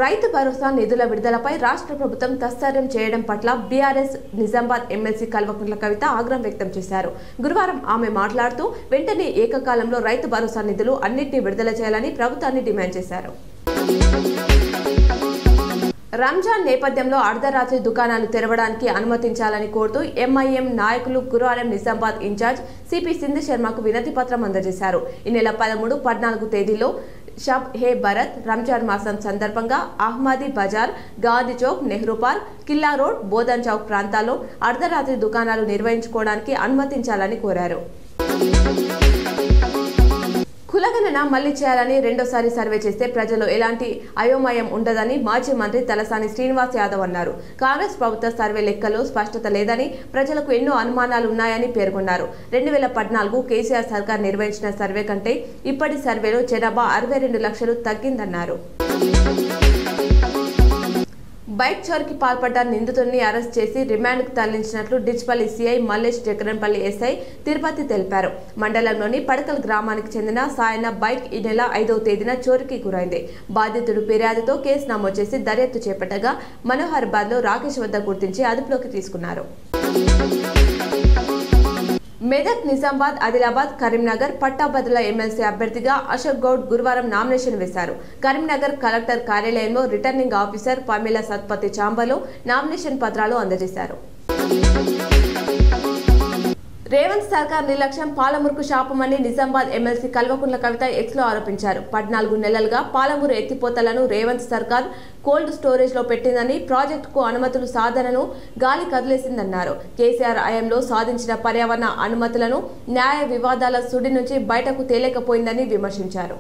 రైతు భరోసా నిధుల విడుదలపై రాష్ట్ర ప్రభుత్వం తస్సర్యం చేయడం పట్ల బీఆర్ఎస్ నిజామాబాద్ ఎమ్మెల్సీ కల్వకుంట్ల కవిత ఆగ్రహం వ్యక్తం చేశారు. గురువారం ఆమె మాట్లాడుతూ వెంటనే ఏకకాలంలో రైతు భరోసా నిధులు అన్నింటినీ విడుదల చేయాలని ప్రభుత్వాన్ని డిమాండ్ చేశారు. రంజాన్ నేపథ్యంలో అర్ధరాత్రి దుకాణాలు తెరవడానికి అనుమతించాలని కోరుతూ ఎంఐఎం నాయకులు గురువారం నిజామాబాద్ ఇన్ఛార్జ్ సిపి సింధు శర్మకు వినతి పత్రం అందజేశారు. ఈ నెల 13, 14 తేదీల్లో షబ్ హే భరత్ రంజాన్ మాసం సందర్భంగా అహ్మదీ బజార్, గాంధీ చౌక్, నెహ్రూ పార్క్, కిల్లా రోడ్, బోధన్ చౌక్ ప్రాంతాల్లో అర్ధరాత్రి దుకాణాలు నిర్వహించుకోవడానికి అనుమతించాలని కోరారు. కులగణన మళ్లీ చేయాలని రెండోసారి సర్వే చేస్తే ప్రజలు ఎలాంటి అయోమయం ఉండదని మాజీ మంత్రి తలసాని శ్రీనివాస్ యాదవ్ అన్నారు. కాంగ్రెస్ ప్రభుత్వ సర్వే లెక్కల్లో స్పష్టత లేదని, ప్రజలకు ఎన్నో అనుమానాలు ఉన్నాయని పేర్కొన్నారు. 2014 కేసీఆర్ సర్కార్ నిర్వహించిన సర్వే కంటే ఇప్పటి సర్వేలో జనాభా 62 లక్షలు తగ్గిందన్నారు. బైక్ చోరీకి పాల్పడ్డ నిందితుడిని అరెస్ట్ చేసి రిమాండ్కు తరలించినట్లు డిచ్పల్లి సీఐ మల్లేష్ జగన్పల్లి ఎస్ఐ తిరుపతి తెలిపారు. మండలంలోని పడకల్ గ్రామానికి చెందిన సాయన్న బైక్ ఈ నెల 5వ తేదీన చోరీకి గురైంది. బాధితుడు ఫిర్యాదుతో కేసు నమోదు చేసి దర్యాప్తు చేపట్టగా మనోహరాబాద్లో రాకేష్ వద్ద గుర్తించి అదుపులోకి తీసుకున్నారు. మెదక్, నిజామాబాద్, ఆదిలాబాద్, కరీంనగర్ పట్టాభద్రుల ఎమ్మెల్సీ అభ్యర్థిగా అశోక్ గౌడ్ గురువారం నామినేషన్ వేశారు. కరీంనగర్ కలెక్టర్ కార్యాలయంలో రిటర్నింగ్ ఆఫీసర్ పమేలా సత్పతి చాంబలో నామినేషన్ పత్రాలు అందజేశారు. రేవంత్ సర్కార్ నిర్లక్ష్యం పాలమూరుకు శాపమని నిజామాబాద్ ఎమ్మెల్సీ కల్వకుంట్ల కవిత ఎక్స్లో ఆరోపించారు. 14 నెలలుగా పాలమూరు ఎత్తిపోతలను రేవంత్ సర్కార్ కోల్డ్ స్టోరేజ్ లో పెట్టిందని, ప్రాజెక్టుకు అనుమతులు సాధనను గాలి కదిలేసిందన్నారు. కేసీఆర్ హయాంలో సాధించిన పర్యావరణ అనుమతులను న్యాయ వివాదాల సుడి నుంచి బయటకు తేలేకపోయిందని విమర్శించారు.